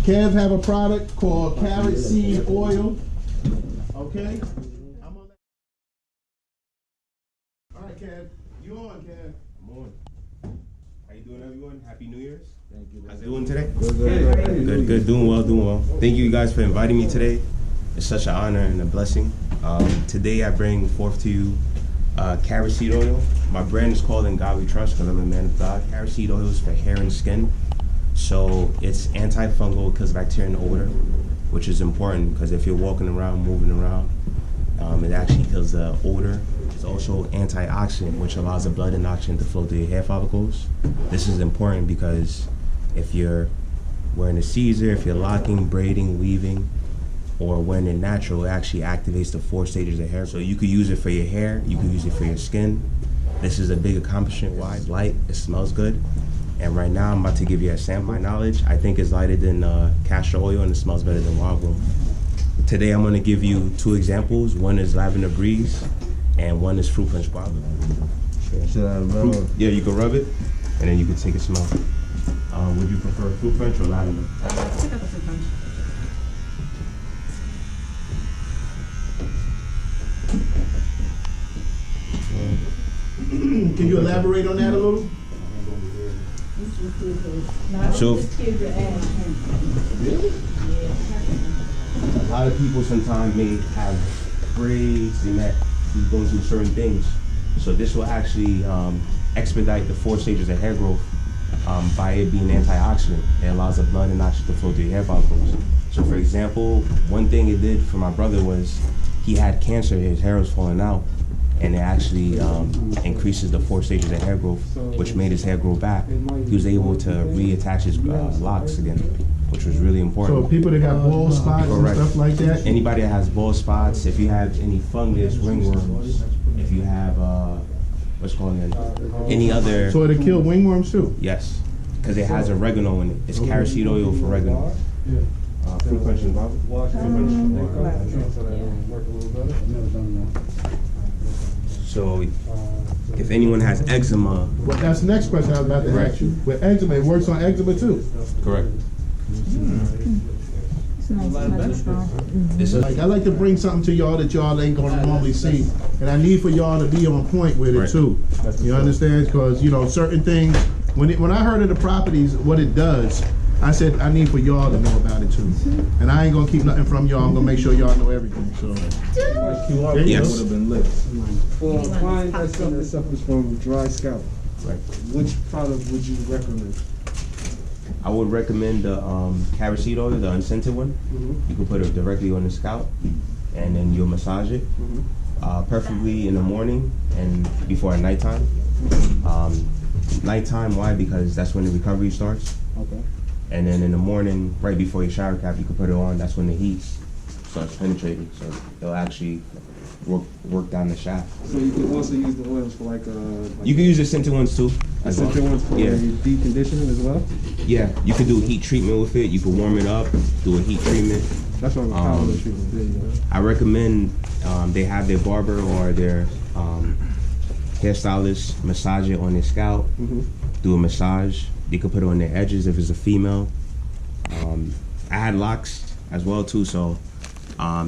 Kev have a product called carrot seed oil. Okay? All right, Kev. You on, Kev? I'm on. How you doing, everyone? Happy New Year's. Thank you. How's it doing today? Good. Doing well. Thank you guys for inviting me today. It's such an honor and a blessing. Today I bring forth to you carrot seed oil. My brand is called Ingodwetrust because I'm a man of God. Carrot seed oil is for hair and skin. So it's antifungal, kills bacteria and odor, which is important because if you're walking around, moving around, it actually kills the odor. It's also antioxidant, which allows the blood and oxygen to flow through your hair follicles. This is important because if you're wearing a Caesar, if you're locking, braiding, weaving, or when it natural, it actually activates the 4 stages of hair. So you could use it for your hair, you could use it for your skin. This is a big accomplishment. Why? It's light, it smells good. And right now I'm about to give you a sample. My knowledge, I think it's lighter than castor oil and it smells better than wildgrown. Today I'm gonna give you 2 examples. One is lavender breeze and one is fruit punch guava. Should I rub it? Yeah, you can rub it and then you can take a smell. Would you prefer fruit punch or lavender? Check out the fruit punch. Can you elaborate on that a little? So, a lot of people sometimes may have braids and that be going through certain things. So this will actually expedite the 4 stages of hair growth by it being antioxidant. It allows the blood and oxygen to flow through your hair follicles. So for example, one thing it did for my brother was he had cancer, his hair was falling out, and it actually increases the 4 stages of hair growth, which made his hair grow back. He was able to reattach his locks again, which was really important. So people that got bald spots and stuff like that? Anybody that has bald spots, if you have any fungus, ringworms, if you have, what's called any other... So it'll kill wingworms too? Yes, because it has oregano in it. It's carrot seed oil for oregano. Fruit punch and guava? So, if anyone has eczema... Well, that's the next question I was about to ask you. With eczema, it works on eczema too? Correct. This is like, I like to bring something to y'all that y'all ain't gonna normally see, and I need for y'all to be on point with it too. You understand? Because you know certain things. When I heard of the properties, what it does, I said I need for y'all to know about it too. And I ain't gonna keep nothing from y'all. I'm gonna make sure y'all know everything. So Yes. Would have been lit. For a client that suffers from dry scalp, Right. which product would you recommend? I would recommend the carrot seed oil, the unscented one. You can put it directly on the scalp, and then you'll massage it, preferably in the morning and before at nighttime. Nighttime, why? Because that's when the recovery starts. Okay. And then in the morning, right before your shower cap, you can put it on. That's when the heat starts penetrating, so it'll actually work down the shaft. So you can also use the oils for like You can use the scented ones too. As well. scented ones for Yeah. deep conditioning as well? Yeah, you can do a heat treatment with it. You can warm it up, do a heat treatment. That's what I'm treatment. There you go. I recommend they have their barber or their hairstylist massage it on their scalp, do a massage. They could put it on their edges if it's a female. I had locks as well too, so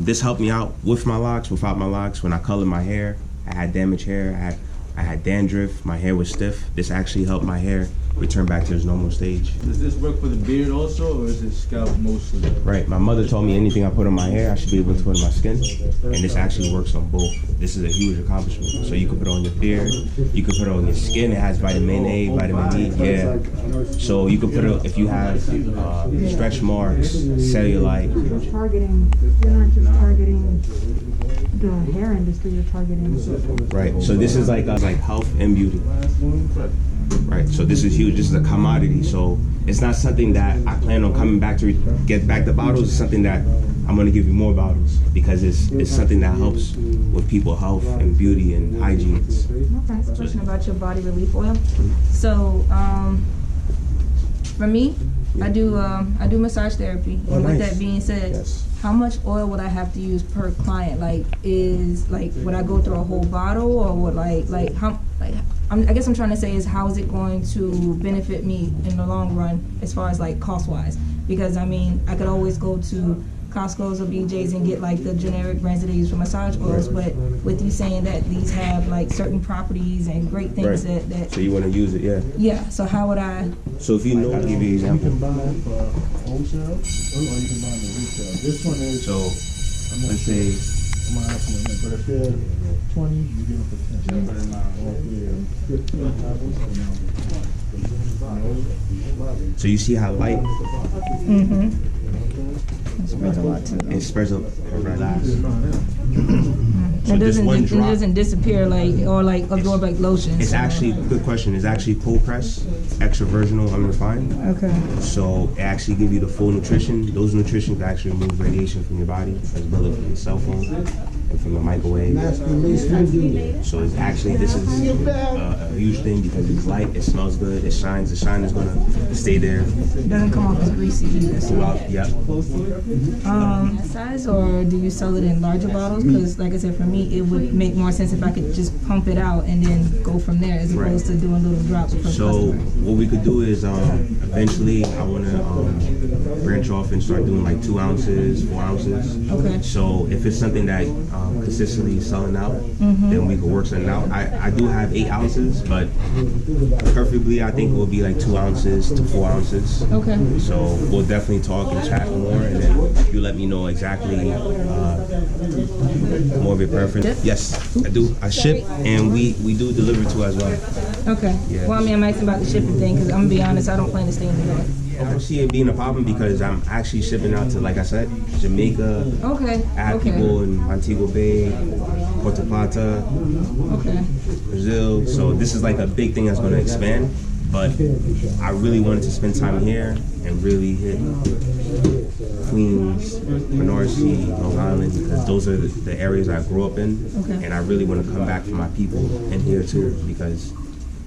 this helped me out with my locks, without my locks. When I colored my hair, I had damaged hair, I had dandruff, my hair was stiff. This actually helped my hair return back to its normal stage. Does this work for the beard also, or is it scalp mostly? Right, my mother told me anything I put on my hair, I should be able to put on my skin, and this actually works on both. This is a huge accomplishment. So you can put it on your beard, you can put it on your skin. It has vitamin A, vitamin D, yeah. So you can put it, if you have stretch marks, cellulite. You're not just targeting the hair industry, you're targeting. Right, so this is like health and beauty. Right, so this is huge. This is a commodity. So it's not something that I plan on coming back to get back the bottles. It's something that I'm going to give you more bottles because it's something that helps with people health and beauty and hygiene. Okay, so question about your body relief oil. So for me, I do massage therapy. And with that being said, how much oil would I have to use per client? Like, would I go through a whole bottle, or would I guess I'm trying to say is how is it going to benefit me in the long run as far as like cost wise? Because I mean, I could always go to Costco's or BJ's and get like the generic brands that they use for massage oils, but with you saying that these have like certain properties and great things that So you want to use it, yeah. yeah. So how would I? So if you know, I'll give you an example. You can buy it for wholesale, or you can buy it for retail. This one is. So let's say. I'm gonna ask you in a minute, but if they're 20, you get them for 10. So you see how light It spreads a lot too. it spreads up around. So it doesn't disappear like or like absorb like lotion. It's actually good question. It's actually cold press, extra virginal, unrefined. Okay. So it actually give you the full nutrition. Those nutrition can actually remove radiation from your body, as well as from your cell phone and from the microwave. So it's actually, this is a huge thing because it's light, it smells good, it shines. The shine is gonna stay there It doesn't come off as greasy either. So. throughout. Yeah. Size or do you sell it in larger bottles? Because like I said, for me, it would make more sense if I could just pump it out and then go from there as opposed to doing little drops per So customer. what we could do is eventually I want to branch off and start doing like 2 ounces, 4 ounces. Okay. So if it's something that consistently selling out, then we could work something out. I do have 8 ounces, but preferably I think it will be like 2 ounces to 4 ounces. Okay. So we'll definitely talk and chat more, and then you let me know exactly more of your preference. Yes, I do. I ship, and we do deliver to as well. Okay. Yeah. Well, I mean, I'm asking about the shipping thing because I'm gonna be honest, I don't plan to stay in New York. I don't see it being a problem because I'm actually shipping out to, like I said, Jamaica. Okay. I have Okay. people in Montego Bay, Puerto Plata, Okay. Brazil. So this is like a big thing that's going to expand. But I really wanted to spend time here and really hit Queens, Canarsie, Long Island, because those are the areas I grew up in. Okay. And I really want to come back for my people in here too, because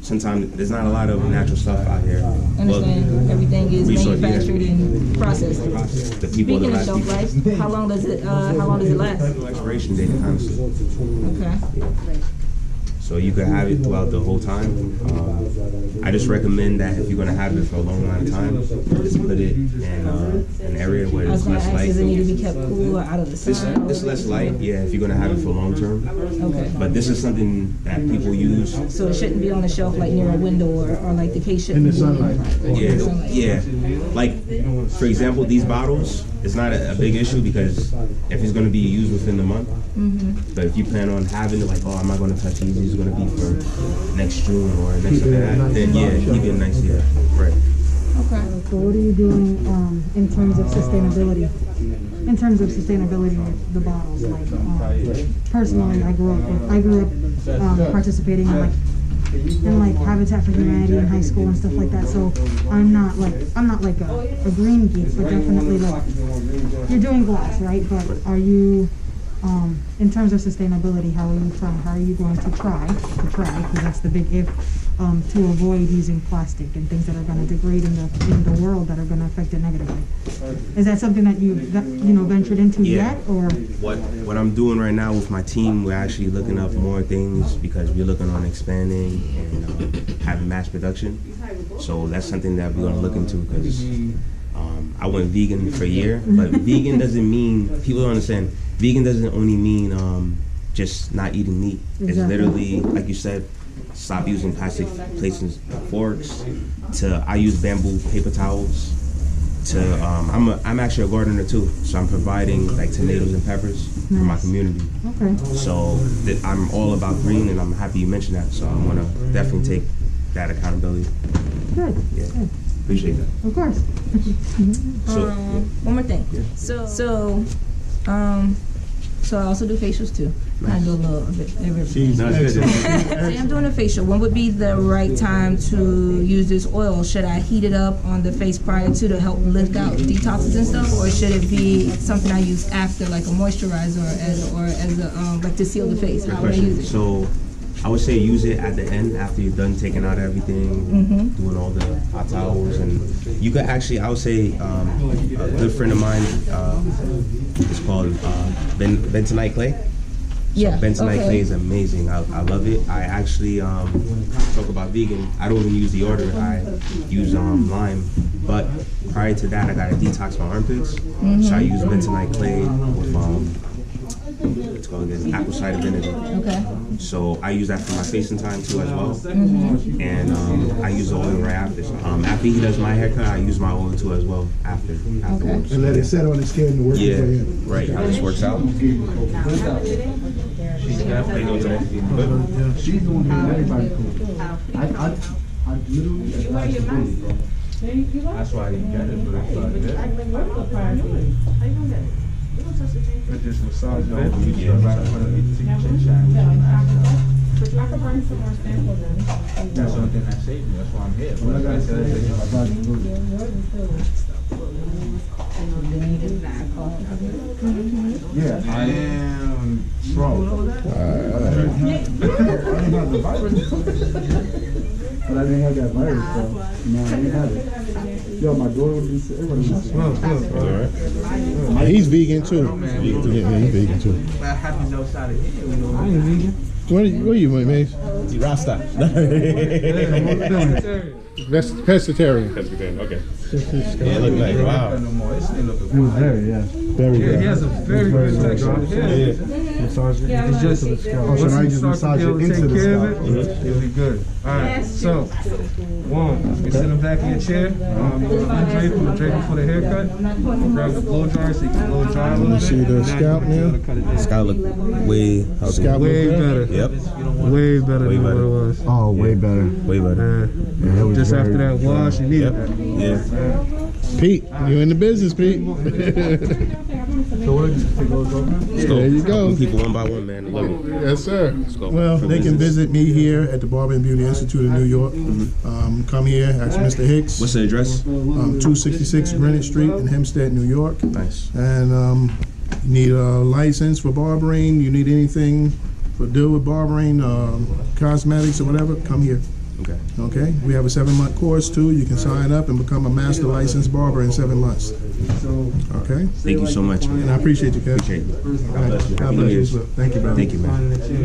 sometimes there's not a lot of natural stuff out here. Understand. Everything is resource, manufactured yeah. and processed. The people, Speaking the of last shelf people. life, how long does it last? Expiration date, honestly. Okay. So you could have it throughout the whole time. I just recommend that if you're gonna have it for a long amount of time, just put it in an area where I was it's gonna less ask, light. does it need to be kept cool or out of the sun? It's less light, yeah, if you're gonna have it for long term. Okay. But this is something that people use. So it shouldn't be on the shelf like near a window or like the case shouldn't In the be sunlight. Yeah, yeah. Like, for example, these bottles, it's not a big issue because if it's gonna be used within the month. But if you plan on having it, like, oh, I'm not gonna touch these, these are gonna be for next June or next then yeah, keep it nice, yeah, right. Okay. So what are you doing in terms of sustainability? In terms of sustainability with the bottles, like personally, I grew up participating in like Habitat for Humanity in high school and stuff like that. So I'm not like a green geek, but definitely like you're doing glass, right? But are you in terms of sustainability, how are you going to try, because that's the big if, to avoid using plastic and things that are going to degrade in the world that are going to affect it negatively? Is that something that you've ventured into yet, or? What I'm doing right now with my team, we're actually looking up more things because we're looking on expanding and having mass production. So that's something that we're going to look into because I went vegan for a year, but vegan doesn't mean, people don't understand, vegan doesn't only mean just not eating meat. It's literally, like you said, stop using plastic plates and forks, to I use bamboo paper towels, to I'm actually a gardener too, so I'm providing like tomatoes and peppers for my community. Okay. So I'm all about green, and I'm happy you mentioned that, so I'm gonna definitely take that accountability. Good. Yeah. Good. Appreciate that. Of course. So One more thing. So I also do facials too. I do a little bit everything. Say I'm doing a facial. When would be the right time to use this oil? Should I heat it up on the face prior to help lift out detoxes and stuff, or should it be something I use after, like a moisturizer, or as a like to seal the face? How would I use it? So I would say use it at the end after you're done taking out everything, doing all the hot towels, and you could actually, I would say, a good friend of mine is called Bentonite Clay. Yeah. Bentonite okay. Clay is amazing. I love it. I actually talk about vegan. I don't even use deodorant. I use lime. But prior to that, I got to detox my armpits. So I use Bentonite Clay with it's called again, apple cider vinegar. Okay. So I use that for my facing time too as well. And I use the oil right after. After he does my haircut, I use my oil too as well afterwards. And let it set on the skin and work its way in. Right. How this works out. How you doing today? She's doing good. Everybody cool. I literally. That's why I didn't get it, but it's like that. But just massage it over. That's the only thing that saved me. That's why I'm here. But like I said, Yeah, I am strong. I didn't have the virus. But I didn't have that virus, so no, I didn't have it. Yo, my daughter would be everybody would be He's vegan too. Yeah, he's vegan too. I have no side of it. I ain't vegan. What are you, Mace? Rasta. That's pescatarian. Okay. Yeah, look like wow. It was very, yeah. Very Yeah, good. he has a very good section. Yeah. Massage it. It's just a scalp. Oh, so now you just Once massage you it start to be into able to the take care of scalp. it, it'll be good. All right, so, one, you sit in the back of your chair. You're going to drape it for the haircut. Grab the blow dryer so you can blow dry a little bit. See the scalp now? Scalp look way healthy. Scalp Way look good? better. Yep. Way better Way than better. what it was. Oh, way better. Way better. Yeah, it was Just very- after that wash, you needed Yep. that. Yeah. Pete, you in the business, Pete. So what did you take those off? There you go. Helping people one by one, man. I love it. Yes, sir. go. Well, For they can business. visit me here at the Barber and Beauty Institute in New York. Come here, ask Mr. Hicks. What's the address? 266 Greenwich Street in Hempstead, New York. Nice. And you need a license for barbering, you need anything for deal with barbering, cosmetics or whatever, come here. Okay. Okay? We have a 7-month course too. You can sign up and become a master licensed barber in 7 months. Okay? Thank you so much, man. And I appreciate you, Kev. Appreciate it. God bless you. God Happy bless New you. Year's. Thank you, brother. Thank you, man.